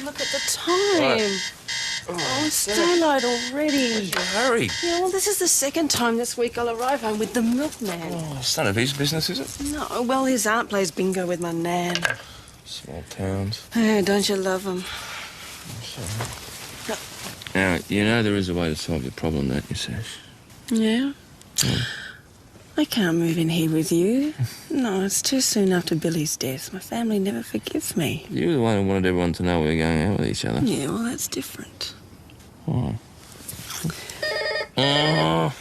look at the time. Oh, it's daylight already. Where's your hurry? Yeah, well, this is the second time this week I'll arrive home with the milkman. Oh, it's none of his business, is it? No, well, his aunt plays bingo with my nan. Small towns. Oh, don't you love them? Now, you know there is a way to solve your problem, don't you, Sash? Yeah? I can't move in here with you. No, it's too soon after Billy's death. My family never forgive me. You were the one who wanted everyone to know we were going out with each other. Yeah, well, that's different. Why? Oh.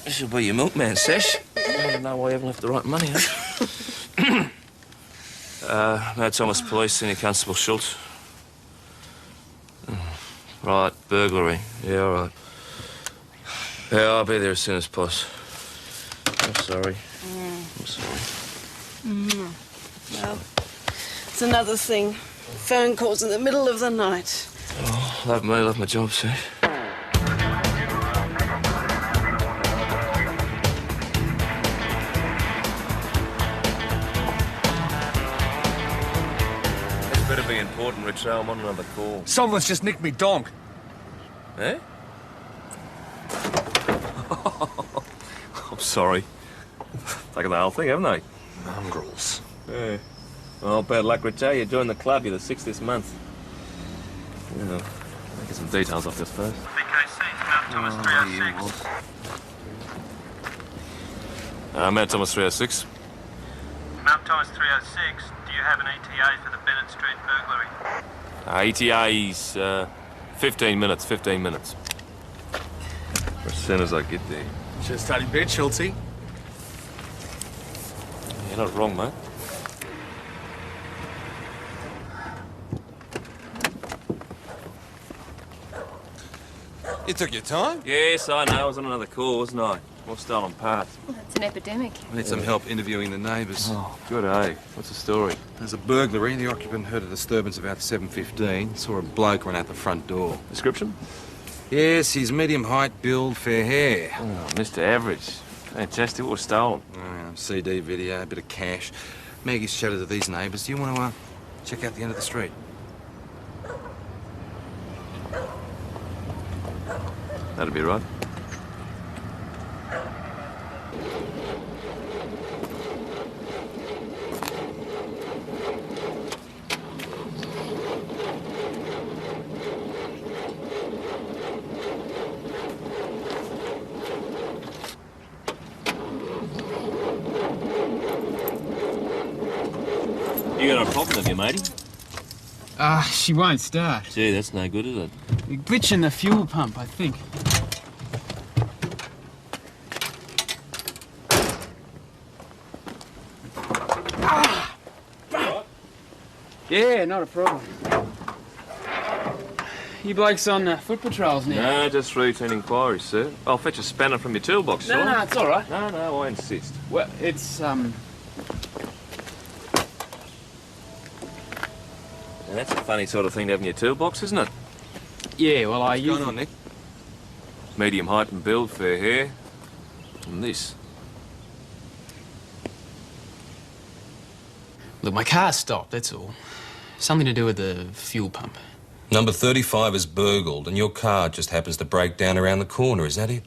This should be your milkman, Sash. I don't know why you haven't left the right money, huh? No, Thomas Police, Senior Constable Schultz. Right, burglary. Yeah, all right. Yeah, I'll be there as soon as possible. I'm sorry. I'm sorry. Well, it's another thing. Phone calls in the middle of the night. Oh, love me, love my job, Sash. Better be important, Richard. I'm on another call. Someone's just nicked me donk. Eh? I'm sorry. Taking the whole thing, haven't they? Mongrels. Yeah. Well, bad luck, Richard. You joined the club. You're the 6th this month. Yeah. I'll get some details off this first. BKC, Mount Thomas 306. Mount Thomas 306. Mount Thomas 306, do you have an ETA for the Bennett Street burglary? ETA's 15 minutes, 15 minutes. As soon as I get there. Just study bit, Schultz. You're not wrong, mate. You took your time? Yes, I know. I was on another call, wasn't I? More stolen parts. It's an epidemic. I need some help interviewing the neighbours. Oh, good, eh? What's the story? There's a burglary. The occupant heard a disturbance about 7:15. Saw a bloke run out the front door. Description? Yes, he's medium height, build, fair hair. Oh, Mr. Average. Fantastic. What was stolen? CD video, a bit of cash. Maggie's chatted to these neighbours. Do you want to check out the end of the street? That'd be right. You got a problem with your matey? She won't start. Gee, that's no good, is it? A glitch in the fuel pump, I think. Yeah, not a problem. You blokes on foot patrols now? No, just routine inquiries, sir. I'll fetch a spanner from your toolbox, No, shall I? no, it's all right. No, I insist. Well, it's, Now, that's a funny sort of thing to have in your toolbox, isn't it? yeah, well, I What's use... going on, Nick? Medium height and build, fair hair. And this. Look, my car stopped, that's all. Something to do with the fuel pump. Number 35 is burgled, and your car just happens to break down around the corner, is that it?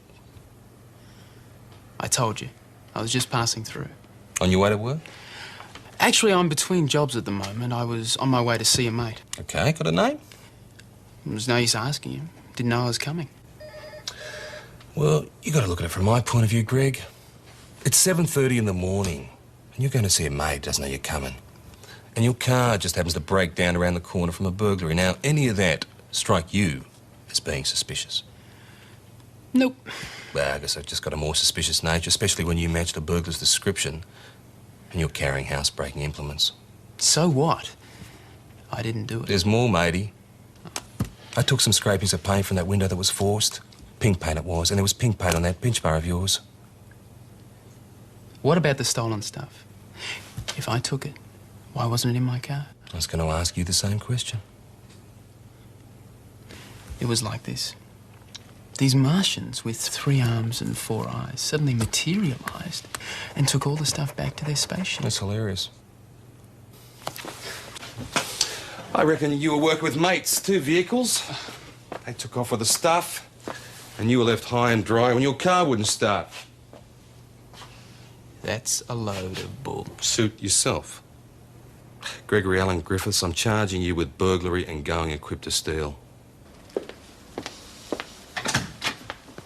I told you. I was just passing through. On your way to work? Actually, I'm between jobs at the moment. I was on my way to see a mate. Okay, got a name? There's no use asking you. Didn't know I was coming. Well, you got to look at it from my point of view, Greg. It's 7:30 in the morning, and you're going to see a mate, doesn't know you're coming. And your car just happens to break down around the corner from a burglary. Now, any of that strike you as being suspicious? Nope. Well, I guess I've just got a more suspicious nature, especially when you matched a burglar's description and you're carrying house-breaking implements. So what? I didn't do it. There's more, matey. I took some scrapings of paint from that window that was forced. Pink paint it was, and there was pink paint on that pinch bar of yours. What about the stolen stuff? If I took it, why wasn't it in my car? I was going to ask you the same question. It was like this. These Martians with 3 arms and 4 eyes suddenly materialized and took all the stuff back to their spaceship. That's hilarious. I reckon you were working with mates, 2 vehicles. They took off with the stuff, and you were left high and dry when your car wouldn't start. That's a load of bull. Suit yourself. Gregory Allen Griffiths, I'm charging you with burglary and going equipped to steal.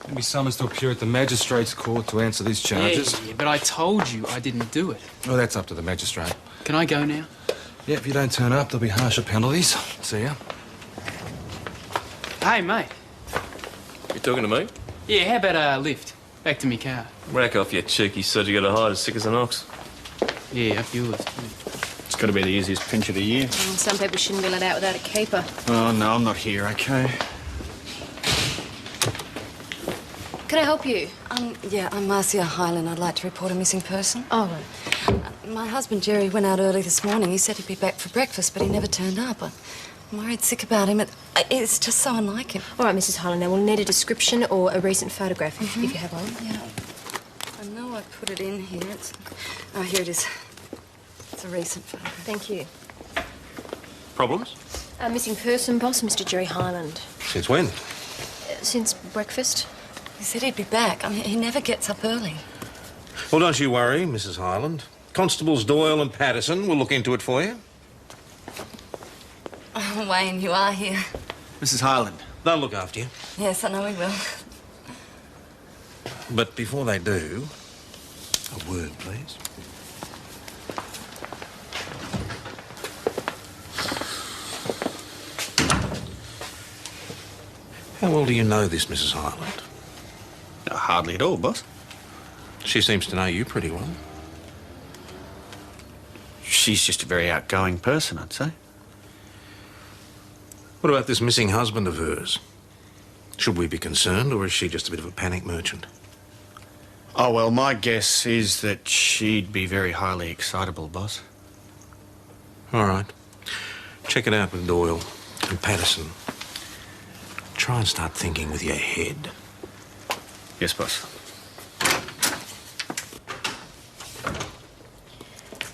You'll be summoned to appear at the magistrate's court to answer these charges. Yeah, but I told you I didn't do it. Well, that's up to the magistrate. Can I go now? Yeah, if you don't turn up, there'll be harsher penalties. See ya. Hey, mate. You talking to me? Yeah, how about a lift? Back to me car. Rack off, you cheeky sod. You got a hide as sick as an ox. Yeah, up yours. It's got to be the easiest pinch of the year. Some people shouldn't be let out without a keeper. Oh, no, I'm not here, OK? Can I help you? Yeah, I'm Marcia Hyland. I'd like to report a missing person. Oh, right. My husband, Jerry, went out early this morning. He said he'd be back for breakfast, but he never turned up. I'm worried sick about him. It's just so unlike him. All right, Mrs. Holland, now we'll need a description or a recent photograph, if you have one. Yeah. I know I put it in here. Oh, here it is. It's a recent photograph. Thank you. Problems? A missing person, boss, Mr. Jerry Hyland. Since when? Since breakfast. He said he'd be back. I mean, he never gets up early. Well, don't you worry, Mrs. Hyland. Constables Doyle and Patterson will look into it for you. Oh, Wayne, you are here. Mrs. Hyland. They'll look after you. Yes, I know he will. But before they do, a word, please. How well do you know this, Mrs. Hyland? Hardly at all, boss. She seems to know you pretty well. She's just a very outgoing person, I'd say. What about this missing husband of hers? Should we be concerned, or is she just a bit of a panic merchant? Oh, well, my guess is that she'd be very highly excitable, boss. All right. Check it out with Doyle and Patterson. Try and start thinking with your head. Yes, boss.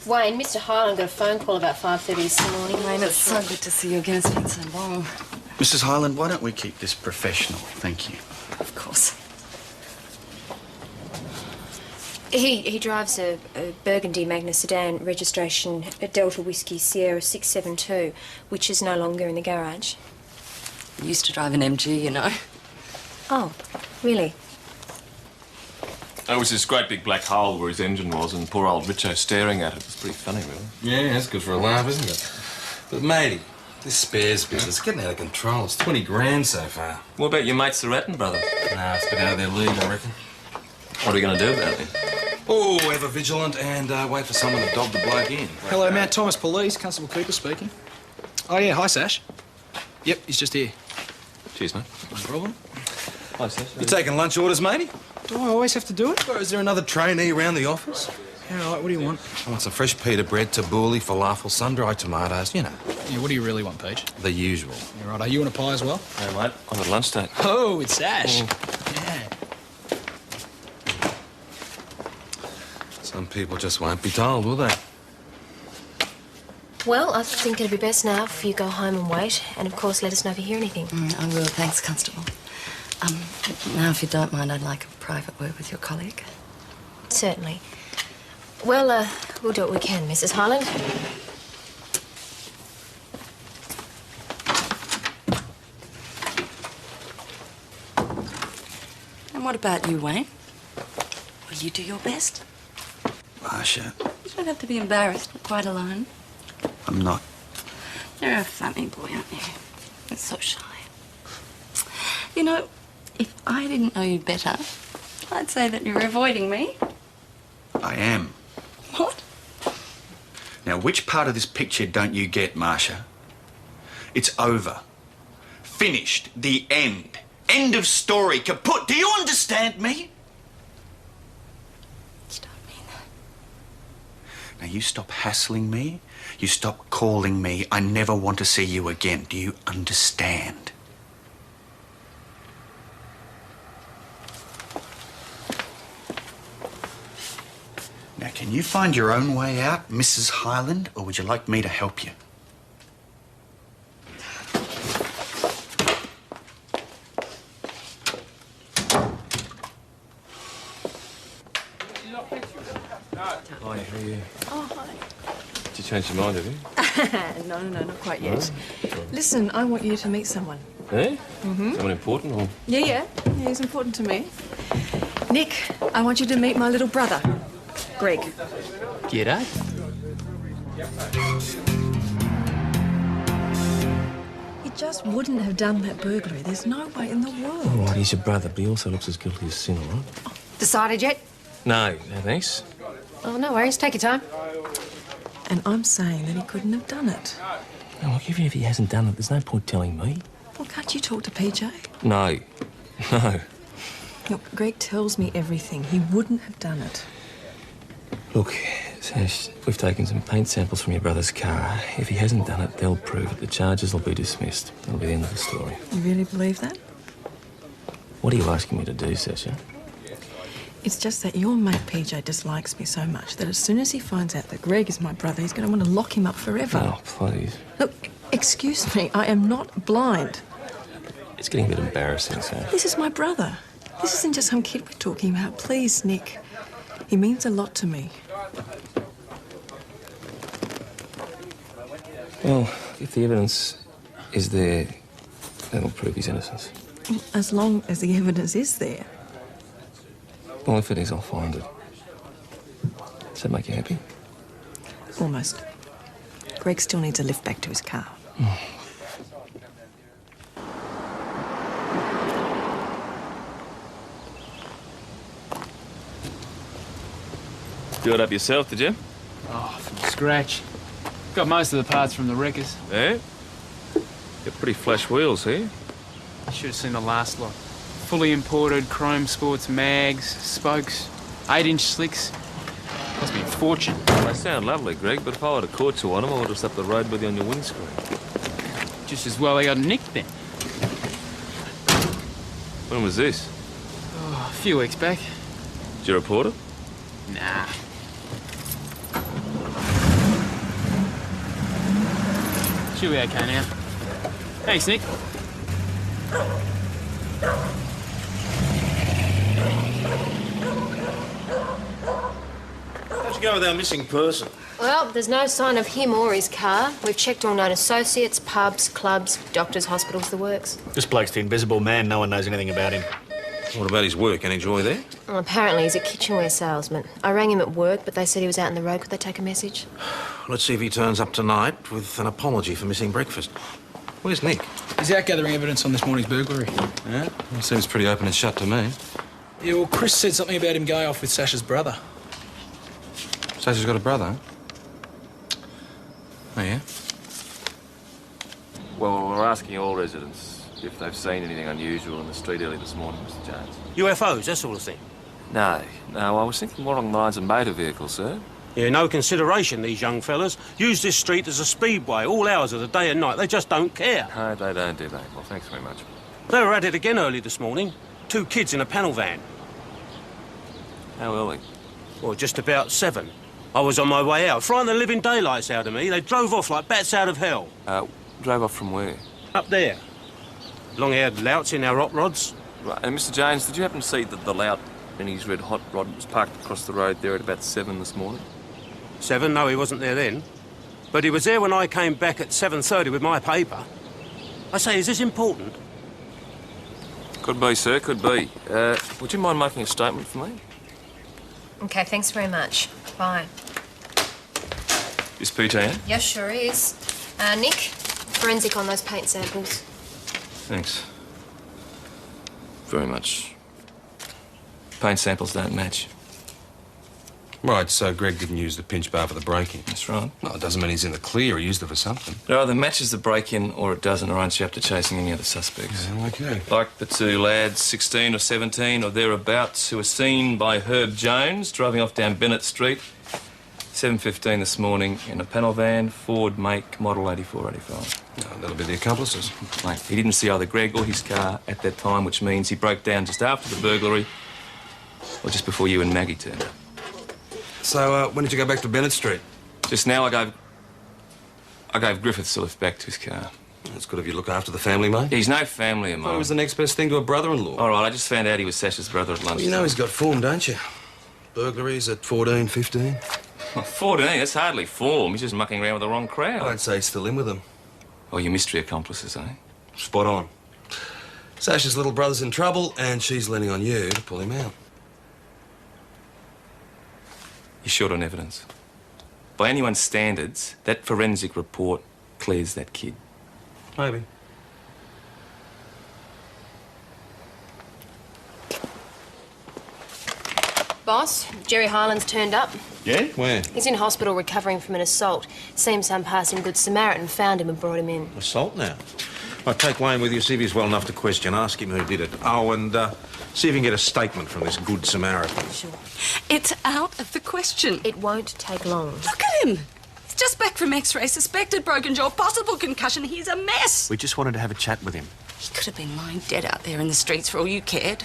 Wayne, Mr. Hyland got a phone call about 5:30 this morning. Wayne, it's so good to see you again. It's been so long. Mrs. Hyland, why don't we keep this professional? Thank you. Of course. He drives a Burgundy Magna sedan, registration Delta Whiskey Sierra 672, which is no longer in the garage. He used to drive an MG, you know. Oh, really? There was this great big black hole where his engine was, and poor old Richo staring at it. It was pretty funny, really. Yeah, that's good for a laugh, isn't it? But, matey, this spares business is getting out of control. It's 20 grand so far. What about your mates, the Ratton brothers? Nah, it's been out of their league, I reckon. What are you going to do about it? Oh, ever vigilant and wait for someone to dob the bloke in. Hello, Mount Thomas Police. Constable Cooper speaking. Oh, yeah. Hi, Sash. Yep, he's just here. Cheers, mate. No problem. Hi, Sash. You taking lunch orders, matey? Do I always have to do it? Or is there another trainee around the office? Yeah, all right. What do you want? I want some fresh pita bread, tabbouleh, falafel, sun-dried tomatoes, you know. Yeah, what do you really want, Paige? The usual. Yeah, right. Are you on a pie as well? Hey, mate. I've got lunch date. Oh, it's Sash. Yeah. Some people just won't be told, will they? Well, I think it'd be best now if you go home and wait, and of course let us know if you hear anything. I will. Thanks, Constable. Now, if you don't mind, I'd like a private word with your colleague. Certainly. Well, we'll do what we can, Mrs. Hyland. And what about you, Wayne? Will you do your best? Marcia, You don't have to be embarrassed. You're quite alone. I'm not. You're a funny boy, aren't you? You're so shy. You know, if I didn't know you better, I'd say that you're avoiding me. I am. What? Now, which part of this picture don't you get, Marcia? It's over. Finished. The end. End of story. Kaput. Do you understand me? You don't mean that. Now, you stop hassling me. You stop calling me. I never want to see you again. Do you understand? Now, can you find your own way out, Mrs. Hyland, or would you like me to help you? Hi, how are you? Oh, hi. Did you change your mind, have you? No, not quite yet. Listen, I want you to meet someone. Eh? Mm-hmm. Someone important, or...? Yeah, he's important to me. Nick, I want you to meet my little brother, Greg. G'day. He just wouldn't have done that burglary. There's no way in the world. All right, he's your brother, but he also looks as guilty as sin, all right? Decided yet? No, thanks. Oh, no worries. Take your time. And I'm saying that he couldn't have done it. No, look, even if he hasn't done it, there's no point telling me. Well, can't you talk to PJ? No. No. Look, Greg tells me everything. He wouldn't have done it. Look, Sash, we've taken some paint samples from your brother's car. If he hasn't done it, they'll prove it. The charges will be dismissed. That'll be the end of the story. You really believe that? What are you asking me to do, Sasha? It's just that your mate PJ dislikes me so much that as soon as he finds out that Greg is my brother, he's going to want to lock him up forever. Oh, please. Look, excuse me, I am not blind. It's getting a bit embarrassing, Sash. This is my brother. This isn't just some kid we're talking about. Please, Nick. He means a lot to me. Well, if the evidence is there, that'll prove his innocence. As long as the evidence is there. Well, if it is, I'll find it. Does that make you happy? Almost. Greg still needs a lift back to his car. Do it up yourself, did you? Oh, from scratch. Got most of the parts from the wreckers. Yeah? Got pretty flash wheels here. You should have seen the last lot. Fully imported chrome sports mags, spokes, 8-inch slicks. Cost me a fortune. They sound lovely, Greg, but if I were to caught you on them, I would have stopped the road with you on your windscreen. Just as well they got nicked then. When was this? Oh, a few weeks back. Did you report it? Nah. Should be okay now. Thanks, Nick. How'd you go with our missing person? Well, there's no sign of him or his car. We've checked all known associates, pubs, clubs, doctors, hospitals, the works. This bloke's the invisible man. No one knows anything about him. What about his work? Any joy there? Well, apparently he's a kitchenware salesman. I rang him at work, but they said he was out in the road. Could they take a message? Let's see if he turns up tonight with an apology for missing breakfast. Where's Nick? He's out gathering evidence on this morning's burglary. Yeah? He seems pretty open and shut to me. Yeah, well, Chris said something about him going off with Sasha's brother. Sasha's got a brother? Oh, yeah? Well, we're asking all residents if they've seen anything unusual in the street early this morning, Mr. Jones. UFOs, that sort of thing. No, I was thinking more along the lines of motor vehicles, sir. Yeah, no consideration, these young fellas. Use this street as a speedway all hours of the day and night. They just don't care. No, they don't, do they? Well, thanks very much. They were at it again early this morning. 2 kids in a panel van. How early? Well, just about 7. I was on my way out, frying the living daylights out of me. They drove off like bats out of hell. Drove off from where? Up there. Long-haired louts in our hot rods. Right, and Mr. Jones, did you happen to see that the lout in his red hot rod was parked across the road there at about 7 this morning? 7? No, he wasn't there then. But he was there when I came back at 7:30 with my paper. I say, is this important? Could be, sir, could be. Would you mind making a statement for me? Okay, thanks very much. Bye. Is PJ in? Yes, sure is. Nick, forensic on those paint samples. Thanks. Very much. Paint samples don't match. Right, so Greg didn't use the pinch bar for the break-in. That's right. No, it doesn't mean he's in the clear. He used it for something. It either matches the break-in or it doesn't, or aren't you up to chasing any other suspects? Yeah, okay. Like the 2 lads, 16 or 17 or thereabouts, who were seen by Herb Jones driving off down Bennett Street, 7:15 this morning in a panel van, Ford make, model 8485. No, that'll be the accomplices. Mate, he didn't see either Greg or his car at that time, which means he broke down just after the burglary or just before you and Maggie turned up. So, when did you go back to Bennett Street? Just now I gave Griffiths a lift back to his car. It's good of you to look after the family, mate. He's no family of Well, mine. it was the next best thing to a brother-in-law. All right, I just found out he was Sasha's brother at lunchtime. Well, you know he's got form, don't you? Burglaries at 14, 15? 14, that's hardly form. He's just mucking around with the wrong crowd. I'd say he's still in with them. Oh, your mystery accomplices, eh? Spot on. Sasha's little brother's in trouble, and she's leaning on you to pull him out. You're short on evidence. By anyone's standards, that forensic report clears that kid. Maybe. Boss, Jerry Hyland's turned up. Yeah? Where? He's in hospital recovering from an assault. Seems some passing good Samaritan found him and brought him in. Assault now? I'll take Wayne with you, see if he's well enough to question. Ask him who did it. Oh, and see if you can get a statement from this good Samaritan. Sure. It's out of the question. It won't take long. Look at him. He's just back from X-ray, suspected broken jaw, possible concussion. He's a mess. We just wanted to have a chat with him. He could have been lying dead out there in the streets for all you cared.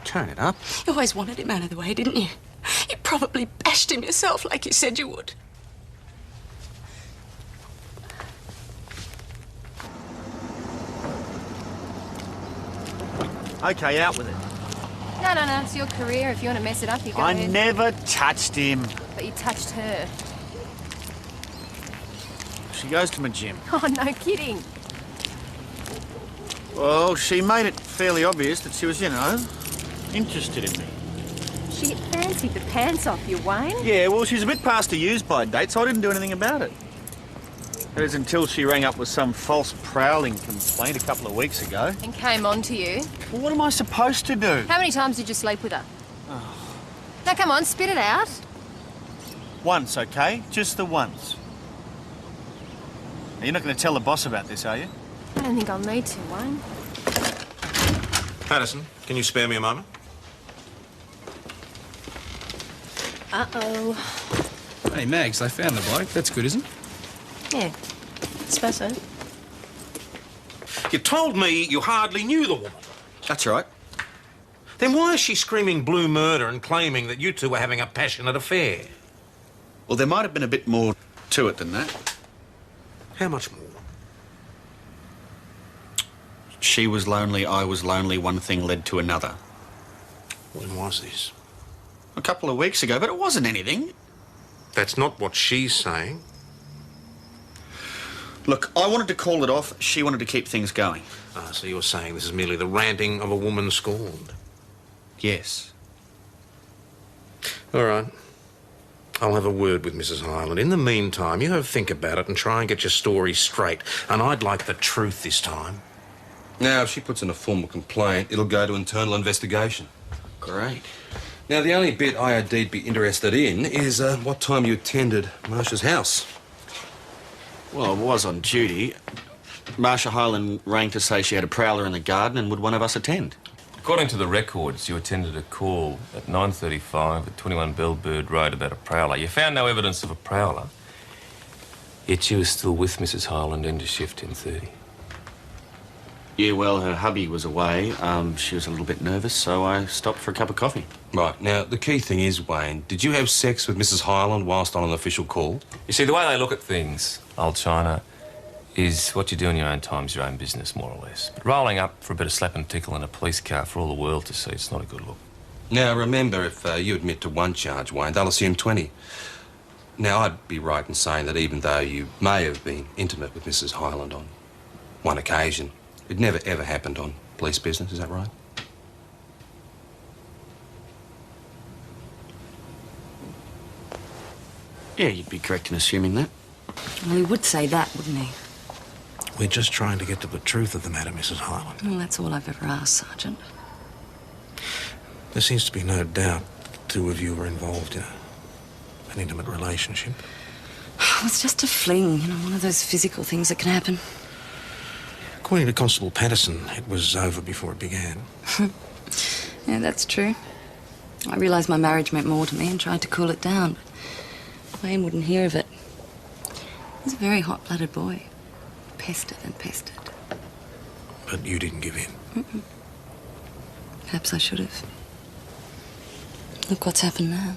Turn it up. You always wanted him out of the way, didn't you? You probably bashed him yourself like you said you would. Okay, out with it. No, it's your career. If you want to mess it up, you go I ahead. never touched him. But you touched her. She goes to my gym. Oh, no kidding. Well, she made it fairly obvious that she was, interested in me. She fancied the pants off you, Wayne. Yeah, well, she's a bit past her use-by date, so I didn't do anything about it. That is until she rang up with some false prowling complaint a couple of weeks ago. And came on to you. Well, what am I supposed to do? How many times did you sleep with her? Now, come on, spit it out. Once, okay? Just the once. Now, you're not going to tell the boss about this, are you? I don't think I'll need to, Wayne. Patterson, can you spare me a moment? Uh-oh. Hey, Mags, they found the bloke. That's good, isn't it? Yeah, suppose so. You told me you hardly knew the woman. That's right. Then why is she screaming blue murder and claiming that you two were having a passionate affair? Well, there might have been a bit more to it than that. How much more? She was lonely, I was lonely, one thing led to another. When was this? A couple of weeks ago, but it wasn't anything. That's not what she's saying. Look, I wanted to call it off, she wanted to keep things going. Ah, so you're saying this is merely the ranting of a woman scorned? Yes. All right. I'll have a word with Mrs. Hyland. In the meantime, you have a think about it and try and get your story straight. And I'd like the truth this time. Now, if she puts in a formal complaint, it'll go to internal investigation. Great. Now, the only bit IOD'd be interested in is what time you attended Marsha's house. Well, I was on duty. Marsha Hyland rang to say she had a prowler in the garden and would one of us attend. According to the records, you attended a call at 9:35 at 21 Bellbird Road about a prowler. You found no evidence of a prowler, yet you were still with Mrs. Hyland into shift 10:30. Yeah, well, her hubby was away. She was a little bit nervous, so I stopped for a cup of coffee. Right. Now, the key thing is, Wayne, did you have sex with Mrs. Hyland whilst on an official call? You see, the way they look at things, old China, is what you do in your own time's your own business, more or less. But rolling up for a bit of slap and tickle in a police car for all the world to see, it's not a good look. Now, remember, if you admit to one charge, Wayne, they'll assume 20. Now, I'd be right in saying that even though you may have been intimate with Mrs. Hyland on one occasion, it never, ever happened on police business, is that right? Yeah, you'd be correct in assuming that. Well, he would say that, wouldn't he? We're just trying to get to the truth of the matter, Mrs. Hyland. Well, that's all I've ever asked, Sergeant. There seems to be no doubt the two of you were involved in an intimate relationship. It was just a fling, one of those physical things that can happen. According to Constable Patterson, it was over before it began. Yeah, that's true. I realised my marriage meant more to me and tried to cool it down, but Wayne wouldn't hear of it. He was a very hot-blooded boy. Pestered and pestered. But you didn't give in? Mm-mm. Perhaps I should have. Look what's happened now.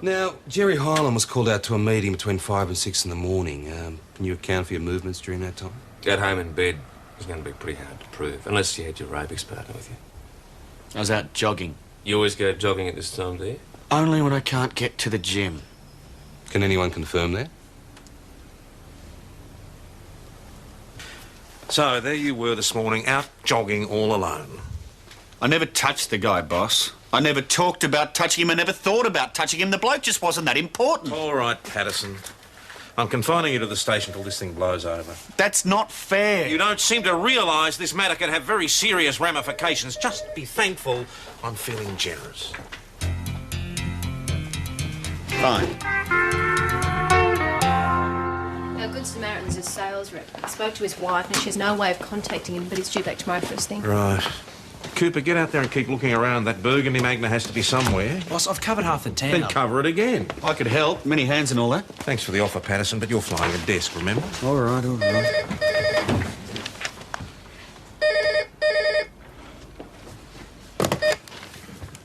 Now, Jerry Hyland was called out to a meeting between 5 and 6 in the morning. Can you account for your movements during that time? At home in bed was going to be pretty hard to prove, unless you had your aerobics partner with you. I was out jogging. You always go jogging at this time, do you? Only when I can't get to the gym. Can anyone confirm that? So, there you were this morning, out jogging all alone. I never touched the guy, boss. I never talked about touching him. I never thought about touching him. The bloke just wasn't that important. All right, Patterson. I'm confining you to the station till this thing blows over. That's not fair. You don't seem to realise this matter could have very serious ramifications. Just be thankful I'm feeling generous. Fine. Our Good Samaritan's a sales rep. I spoke to his wife and she has no way of contacting him, but he's due back tomorrow first thing. Right. Cooper, get out there and keep looking around. That burgundy magna has to be somewhere. Boss, I've covered half the town. Then cover it again. I could help. Many hands and all that. Thanks for the offer, Patterson, but you're flying a desk, remember? All right, all right.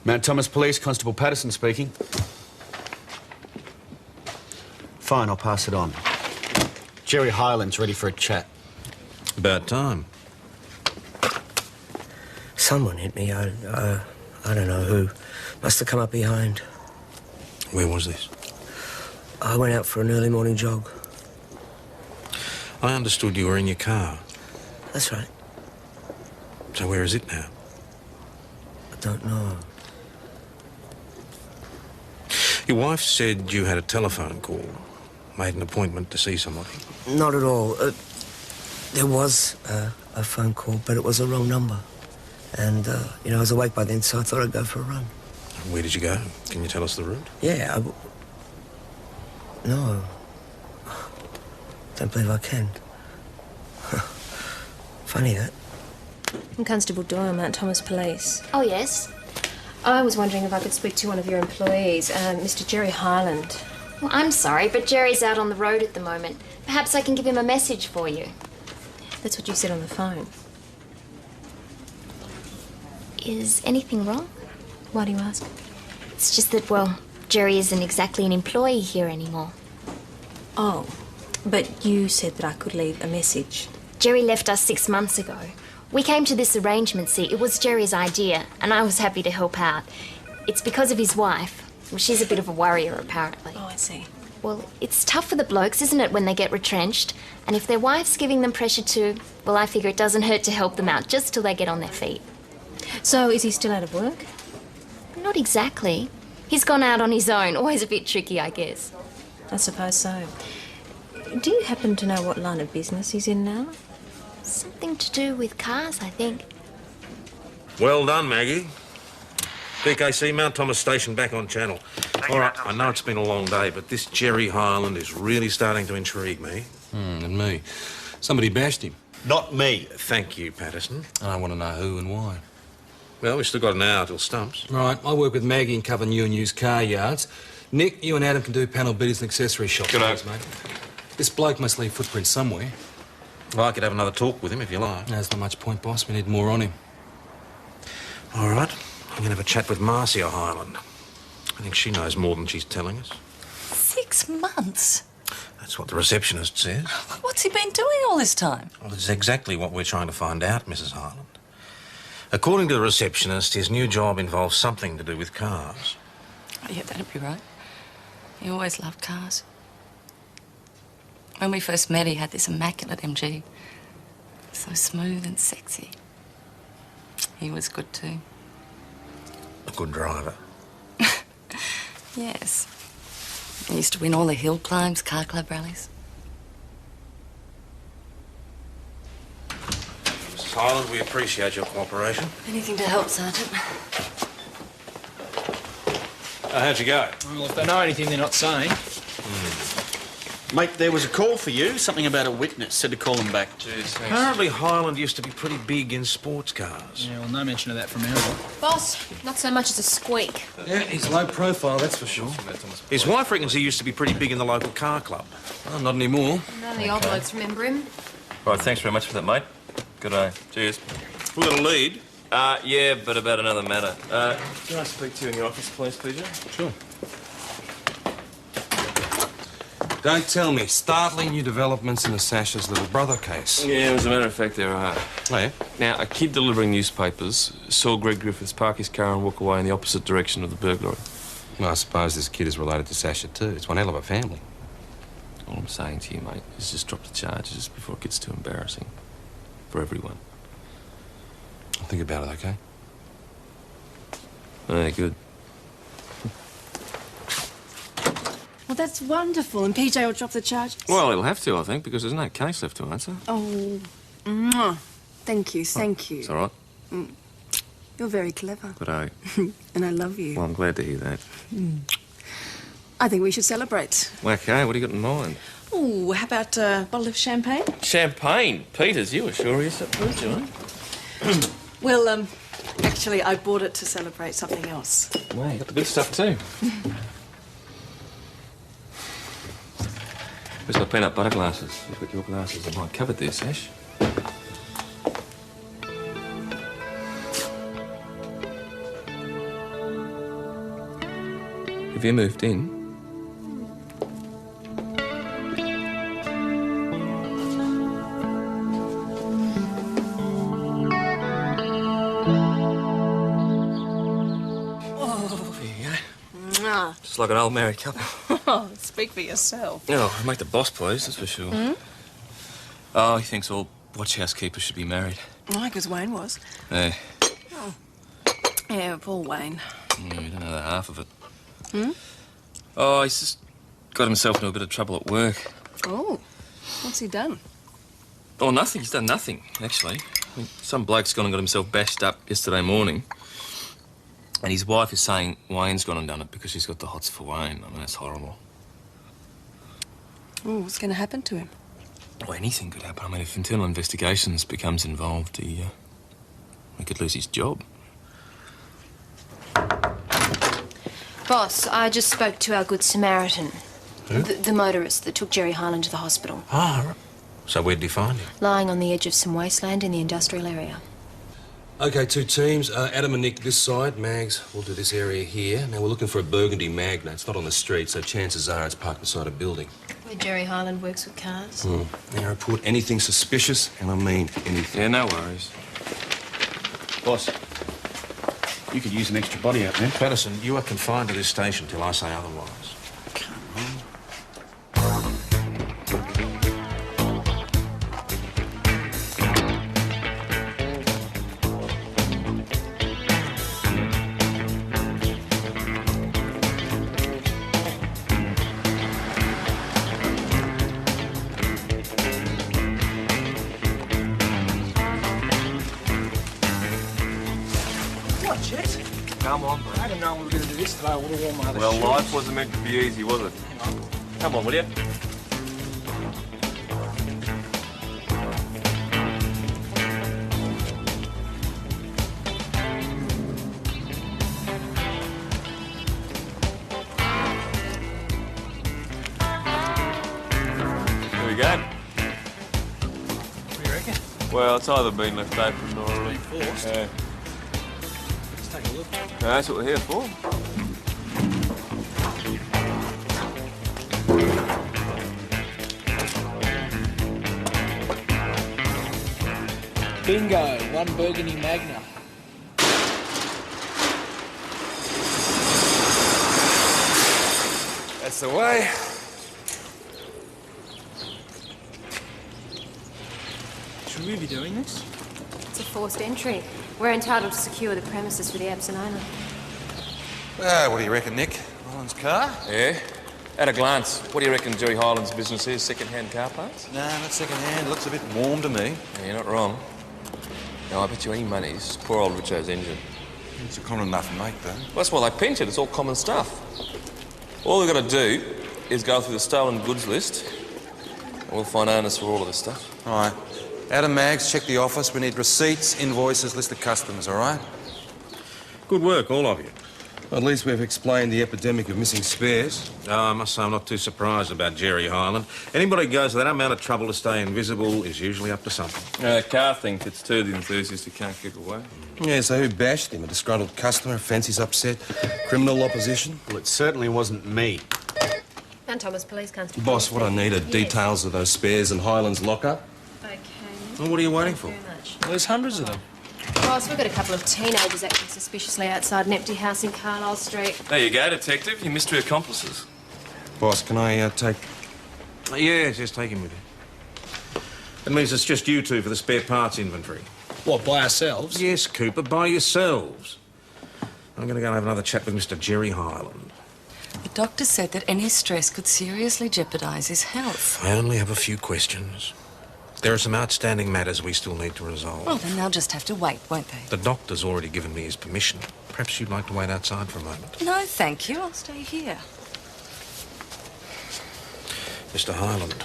Mount Thomas Police, Constable Patterson speaking. Fine, I'll pass it on. Jerry Hyland's ready for a chat. About time. Someone hit me. I don't know who. Must have come up behind. Where was this? I went out for an early morning jog. I understood you were in your car. That's right. So where is it now? I don't know. Your wife said you had a telephone call. Made an appointment to see somebody. Not at all. There was a phone call, but it was a wrong number. And, you know, I was awake by then, so I thought I'd go for a run. Where did you go? Can you tell us the route? Yeah, No. Don't believe I can. Funny, that. I'm Constable Doyle, Mount Thomas Police. Oh, yes? I was wondering if I could speak to one of your employees, Mr. Jerry Hyland. Well, I'm sorry, but Jerry's out on the road at the moment. Perhaps I can give him a message for you. That's what you said on the phone. Is anything wrong? Why do you ask? It's just that, well, Jerry isn't exactly an employee here anymore. Oh, but you said that I could leave a message. Jerry left us 6 months ago. We came to this arrangement, see, it was Jerry's idea, and I was happy to help out. It's because of his wife. Well, she's a bit of a worrier, apparently. Oh, I see. Well, it's tough for the blokes, isn't it, when they get retrenched? And if their wife's giving them pressure too, well, I figure it doesn't hurt to help them out just till they get on their feet. So, is he still out of work? Not exactly. He's gone out on his own. Always a bit tricky, I guess. I suppose so. Do you happen to know what line of business he's in now? Something to do with cars, I think. Well done, Maggie. DKC, Mount Thomas Station back on channel. All right, I know it's been a long day, but this Jerry Hyland is really starting to intrigue me. And me. Somebody bashed him. Not me. Thank you, Patterson. And I want to know who and why. Well, we've still got an hour till stumps. Right, I work with Maggie and cover new and used car yards. Nick, you and Adam can do panel beaters and accessory shops. Good Thanks, mate. This bloke must leave footprints somewhere. Well, I could have another talk with him if you like. No, there's not much point, boss. We need more on him. All right, I'm going to have a chat with Marcia Hyland. I think she knows more than she's telling us. 6 months? That's what the receptionist says. What's he been doing all this time? Well, it's exactly what we're trying to find out, Mrs. Hyland. According to the receptionist, his new job involves something to do with cars. Oh, yeah, that'd be right. He always loved cars. When we first met, he had this immaculate MG. So smooth and sexy. He was good too. A good driver. Yes. He used to win all the hill climbs, car club rallies. Mrs. Hyland, we appreciate your cooperation. Anything to help, Sergeant. How'd you go? Well, if they know anything they're not saying. Mate, there was a call for you. Something about a witness. Said to call him back. Cheers, thanks. Apparently Hyland used to be pretty big in sports cars. Yeah, well, no mention of that from our lot. Boss, not so much as a squeak. Yeah, he's low profile, that's for sure. His wife reckons he used to be pretty big in the local car club. Well, not anymore. None of the old blokes remember him. Right, thanks very much for that, mate. Good day. Cheers. We got a lead. Yeah, but about another matter. Can I speak to you in your office, please, PJ? Sure. Don't tell me. Startling new developments in the Sasha's little brother case. Yeah, as a matter of fact, there are. Oh, yeah? Now, a kid delivering newspapers saw Greg Griffiths park his car and walk away in the opposite direction of the burglary. Well, I suppose this kid is related to Sasha, too. It's one hell of a family. All I'm saying to you, mate, is just drop the charges before it gets too embarrassing. For everyone. I'll think about it, OK? Yeah, good. Well, that's wonderful. And PJ will drop the charges. Well, he'll have to, I think, because there's no case left to answer. Oh, mwah. Thank you, thank you. It's all right. You're very clever. But I... And I love you. Well, I'm glad to hear that. I think we should celebrate. OK, what do you got in mind? Oh, how about a bottle of champagne? Champagne? Peters, you were sure of yourself, weren't you, eh? Well, actually, I bought it to celebrate something else. Well, you got the good stuff, too. Where's my peanut butter glasses? You've got your glasses in my cupboard there, Sash. Have you moved in? Just like an old married couple. Oh, speak for yourself. Oh, make the boss please, that's for sure. Oh, he thinks all watch housekeepers should be married. Why, because Wayne was. Yeah. Oh. Yeah, poor Wayne. Yeah, you don't know that half of it. Hmm? Oh, he's just got himself into a bit of trouble at work. Oh, what's he done? Oh, nothing. He's done nothing, actually. I mean, some bloke's gone and got himself bashed up yesterday morning. And his wife is saying Wayne's gone and done it because she's got the hots for Wayne. I mean, that's horrible. Oh, what's going to happen to him? Well, anything could happen. I mean, if internal investigations becomes involved, he could lose his job. Boss, I just spoke to our Good Samaritan. Who? The motorist that took Jerry Hyland to the hospital. Ah, right. So where'd you find him? Lying on the edge of some wasteland in the industrial area. OK, two teams. Adam and Nick this side. Mags, we'll do this area here. Now, we're looking for a burgundy Magna. It's not on the street, so chances are it's parked beside a building. Where Jerry Hyland works with cars. Now, report anything suspicious, and I mean anything. Yeah, no worries. Boss, you could use an extra body out there. Patterson, you are confined to this station till I say otherwise. What, Chet? Come on, mate. I didn't know we were going to do this today. I would have worn my other Well, shoes. life wasn't meant to be easy, was it? Come on, will you? Here we go. What do you reckon? Well, it's either been left open or... Been forced? Yeah. Let's take a look. No, that's what we're here for. Bingo, one burgundy Magna. That's the way. Should we be doing this? It's a forced entry. We're entitled to secure the premises for the absent owner. What do you reckon, Nick? Holland's car? Yeah? At a glance, what do you reckon Jerry Hyland's business is? Second-hand car parts? Nah, not second-hand. Looks a bit warm to me. Yeah, you're not wrong. Now, I bet you any money this is poor old Richo's engine. It's a common enough make, though. Well, that's why they pinch it. It's all common stuff. All we've got to do is go through the stolen goods list, and we'll find owners for all of this stuff. All right. Adam, Mags, check the office. We need receipts, invoices, list of customers, all right? Good work, all of you. At least we've explained the epidemic of missing spares. I must say I'm not too surprised about Jerry Hyland. Anybody who goes to that amount of trouble to stay invisible is usually up to something. The car thing fits two of the enthusiasts who can't keep away. Yeah, so who bashed him? A disgruntled customer, fancy's upset, criminal opposition? Well, it certainly wasn't me. Mount Thomas Police Constable. Boss, what I need are Yes. details of those spares in Highland's locker. Okay. Well, what are you waiting for? Very much. There's hundreds of them. Boss, we've got a couple of teenagers acting suspiciously outside an empty house in Carlisle Street. There you go, Detective. Your mystery accomplices. Boss, can I take... Yes, just take him with you. That means it's just you two for the spare parts inventory. What, by ourselves? Yes, Cooper, by yourselves. I'm going to go and have another chat with Mr. Jerry Highland. The doctor said that any stress could seriously jeopardise his health. I only have a few questions. There are some outstanding matters we still need to resolve. Well, then they'll just have to wait, won't they? The doctor's already given me his permission. Perhaps you'd like to wait outside for a moment. No, thank you. I'll stay here. Mr. Highland,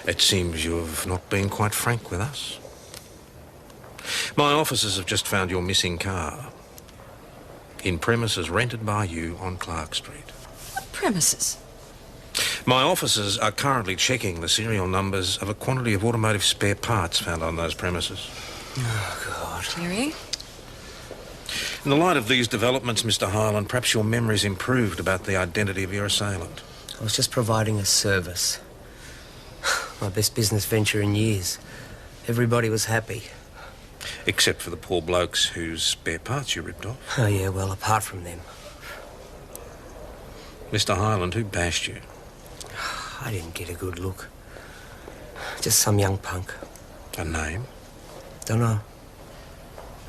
it seems you've not been quite frank with us. My officers have just found your missing car in premises rented by you on Clark Street. What premises? My officers are currently checking the serial numbers of a quantity of automotive spare parts found on those premises. Oh, God. Jerry? In the light of these developments, Mr. Highland, perhaps your memory's improved about the identity of your assailant. I was just providing a service. My best business venture in years. Everybody was happy. Except for the poor blokes whose spare parts you ripped off. Oh, yeah, well, apart from them. Mr. Highland, who bashed you? I didn't get a good look. Just some young punk. A name? Dunno.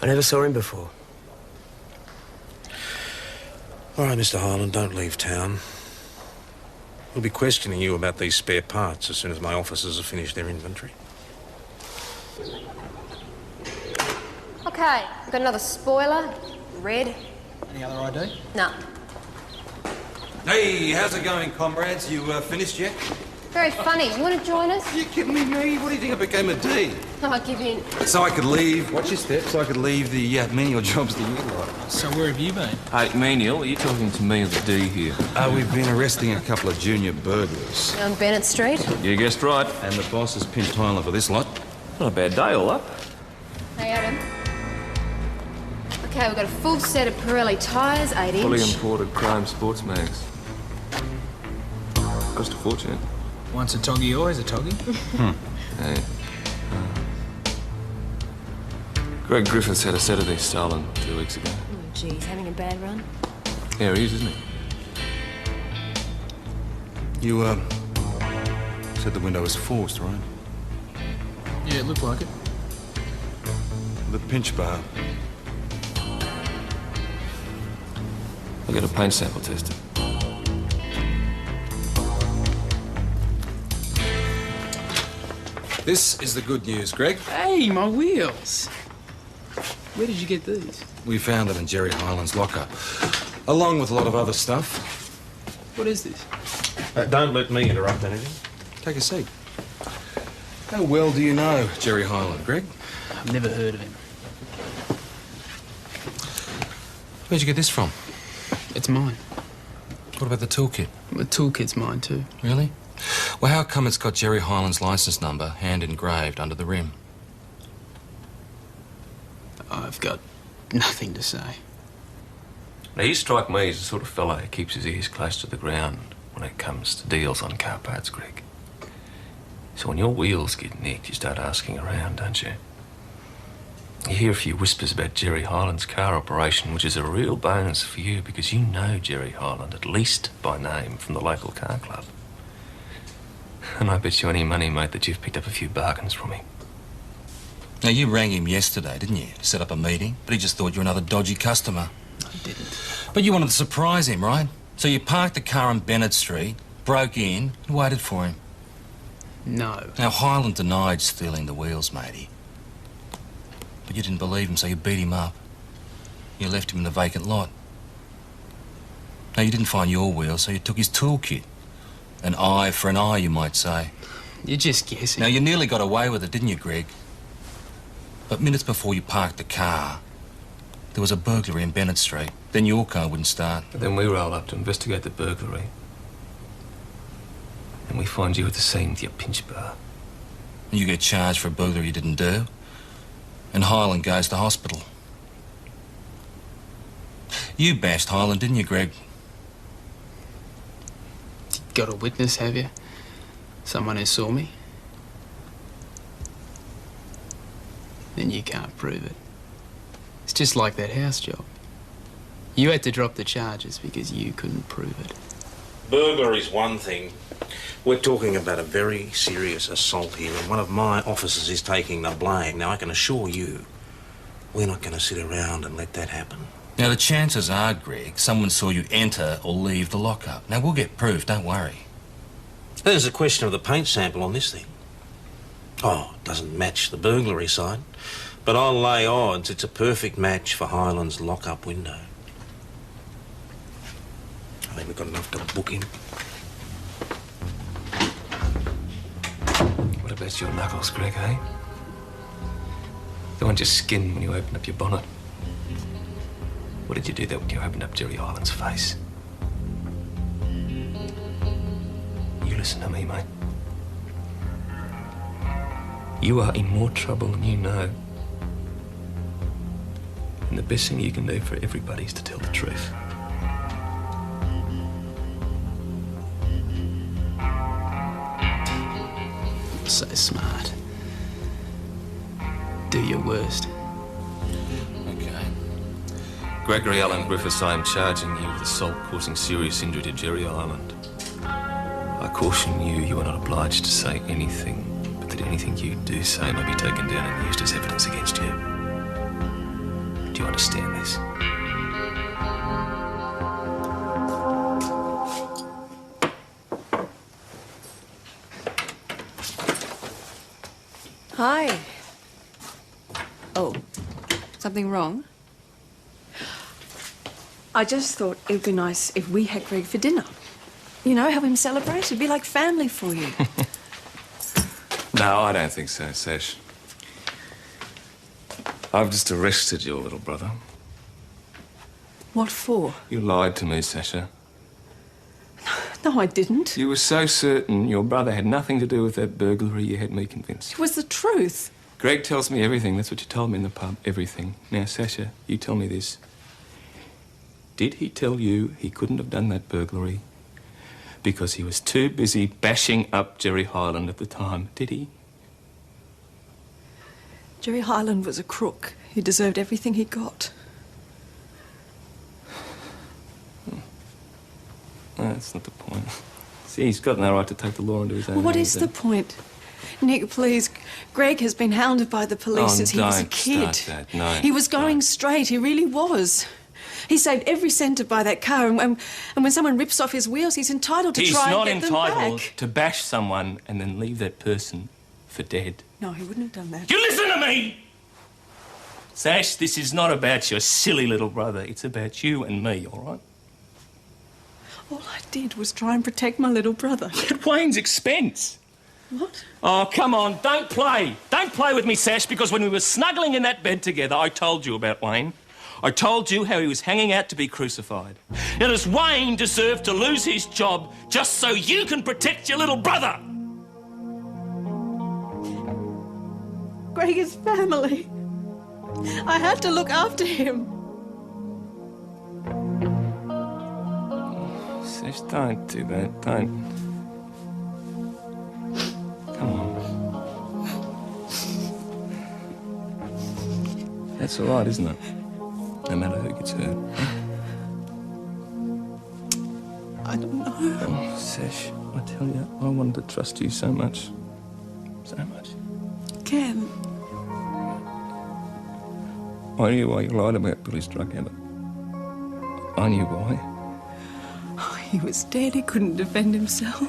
I never saw him before. All right, Mr. Highland, don't leave town. We'll be questioning you about these spare parts as soon as my officers have finished their inventory. Okay, we've got another spoiler. Red. Any other ID? No. Hey, how's it going, comrades? You finished yet? Very funny. You want to join us? You kidding me, Maggie? What do you think I became a D? No, give in. So I could leave... Watch your step. So I could leave the menial jobs to you lot. So where have you been? Hey, Menial, are you talking to me or the D here? We've been arresting a couple of junior burglars. On Bennett Street? You guessed right. And the boss has pinched Highland for this lot. Not a bad day, all up. Hey, Adam. Okay, we've got a full set of Pirelli tyres, 8-inch. Fully imported chrome sports mags. Cost a fortune. Once a toggy, always a toggy. Hey. Greg Griffiths had a set of these stolen 2 weeks ago. Oh, geez, having a bad run? Yeah, he is, isn't he? You, said the window was forced, right? Yeah, it looked like it. The pinch bar. I'll get a paint sample tested. This is the good news, Greg. Hey, my wheels. Where did you get these? We found them in Jerry Highland's locker, along with a lot of other stuff. What is this? Don't let me interrupt anything. Take a seat. How well do you know Jerry Highland, Greg? I've never heard of him. Where'd you get this from? It's mine. What about the toolkit? The toolkit's mine, too. Really? Well, how come it's got Jerry Highland's licence number hand-engraved under the rim? I've got nothing to say. Now, you strike me as the sort of fellow who keeps his ears close to the ground when it comes to deals on car parts, Greg. So when your wheels get nicked, you start asking around, don't you? You hear a few whispers about Jerry Highland's car operation, which is a real bonus for you because you know Jerry Highland, at least by name, from the local car club. And I bet you any money, mate, that you've picked up a few bargains from him. Now, you rang him yesterday, didn't you? To set up a meeting, but he just thought you were another dodgy customer. I didn't. But you wanted to surprise him, right? So you parked the car on Bennett Street, broke in, and waited for him. No. Now, Highland denied stealing the wheels, matey. But you didn't believe him, so you beat him up. You left him in the vacant lot. Now, you didn't find your wheels, so you took his toolkit. An eye for an eye, you might say. You're just guessing. Now, you nearly got away with it, didn't you, Greg? But minutes before you parked the car, there was a burglary in Bennett Street. Then your car wouldn't start. But then we roll up to investigate the burglary. And we find you at the scene with your pinch bar. And you get charged for a burglary you didn't do. And Highland goes to hospital. You bashed Highland, didn't you, Greg? Got a witness, have you? Someone who saw me? Then you can't prove it. It's just like that house job. You had to drop the charges because you couldn't prove it. Burglary's one thing. We're talking about a very serious assault here, and one of my officers is taking the blame. Now, I can assure you, we're not going to sit around and let that happen. Now, the chances are, Greg, someone saw you enter or leave the lockup. Now, we'll get proof, don't worry. There's a question of the paint sample on this thing. Oh, it doesn't match the burglary side, but I'll lay odds it's a perfect match for Highland's lock-up window. I think we've got enough to book him. What about your knuckles, Greg, eh? The ones you skinned when you opened up your bonnet. What did you do that when you opened up Jerry Highland's face? You listen to me, mate. You are in more trouble than you know. And the best thing you can do for everybody is to tell the truth. So smart. Do your worst. Okay. Gregory Allen Griffiths, I am charging you with assault causing serious injury to Jerry Highland. I caution you, you are not obliged to say anything, but that anything you do say may be taken down and used as evidence against you. Do you understand this? Hi. Oh, something wrong? I just thought it would be nice if we had Greg for dinner. You know, have him celebrate. It'd be like family for you. No, I don't think so, Sash. I've just arrested your little brother. What for? You lied to me, Sasha. No, I didn't. You were so certain your brother had nothing to do with that burglary, you had me convinced. It was the truth. Greg tells me everything. That's what you told me in the pub. Everything. Now, Sasha, you tell me this. Did he tell you he couldn't have done that burglary because he was too busy bashing up Jerry Highland at the time? Did he? Jerry Highland was a crook. He deserved everything he got. No, that's not the point. See, he's got no right to take the law into his own Well, what hands, is the point? Nick, please. Greg has been hounded by the police since he was a kid. Don't start that, no. He was going straight. He really was. He saved every cent to buy that car, and when someone rips off his wheels, he's entitled to try and get them back. He's not entitled to bash someone and then leave that person for dead. No, he wouldn't have done that. You listen to me! Sash, this is not about your silly little brother. It's about you and me, all right? All I did was try and protect my little brother. At Wayne's expense. What? Oh, come on, don't play. Don't play with me, Sash, because when we were snuggling in that bed together, I told you about Wayne. I told you how he was hanging out to be crucified. Now, does Wayne deserve to lose his job just so you can protect your little brother? Greg is family. I had to look after him. Sash, don't do that. Don't. Come on. That's all right, isn't it? No matter who gets hurt. I don't know. Oh, Sash, I tell you, I wanted to trust you so much. So much. Cam. I knew why you lied about Billy's drug habit. I knew why. Oh, he was dead. He couldn't defend himself.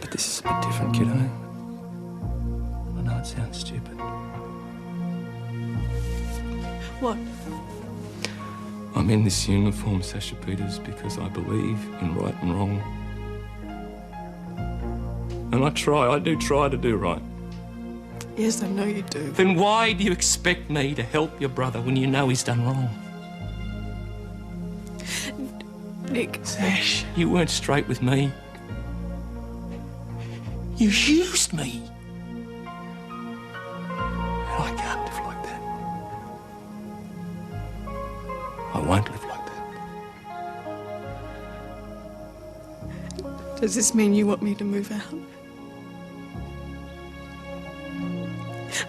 But this is a bit different, kiddo. I know it sounds stupid. What? I'm in this uniform, Sasha Peters, because I believe in right and wrong. And I do try to do right. Yes, I know you do. Then why do you expect me to help your brother when you know he's done wrong? Nick. Sash, you weren't straight with me. You used me. And I can't live like that. I won't live like that. Does this mean you want me to move out?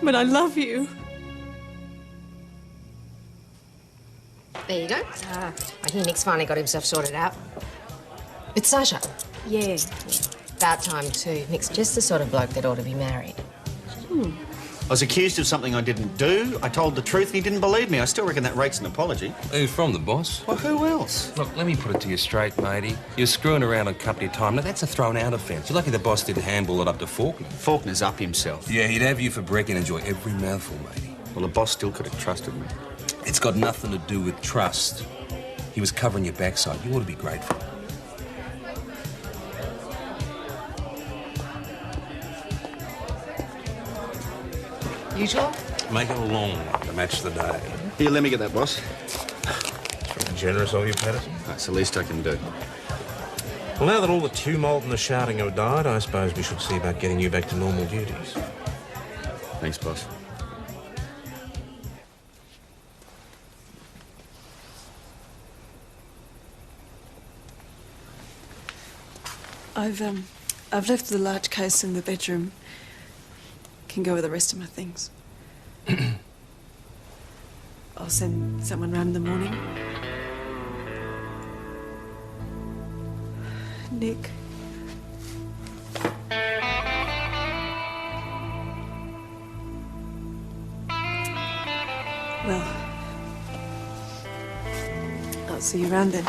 But I love you. There you go. I hear Nick's finally got himself sorted out. It's Sasha. Yeah. About time too. Nick's just the sort of bloke that ought to be married. I was accused of something I didn't do. I told the truth and he didn't believe me. I still reckon that rates an apology. Who's from, the boss? Well, who else? Look, let me put it to you straight, matey. You're screwing around on company time. Now, that's a thrown-out offence. You're lucky the boss didn't handball it up to Faulkner. Faulkner's up himself. Yeah, he'd have you for break and enjoy every mouthful, matey. Well, the boss still could have trusted me. It's got nothing to do with trust. He was covering your backside. You ought to be grateful. Usual? Make it a long one to match the day. Here, let me get that, boss. It's very generous of you, Patterson. That's the least I can do. Well, now that all the tumult and the shouting have died, I suppose we should see about getting you back to normal duties. Thanks, boss. I've left the large case in the bedroom. Can go with the rest of my things. I'll send someone round in the morning. Nick. Well, I'll see you around then.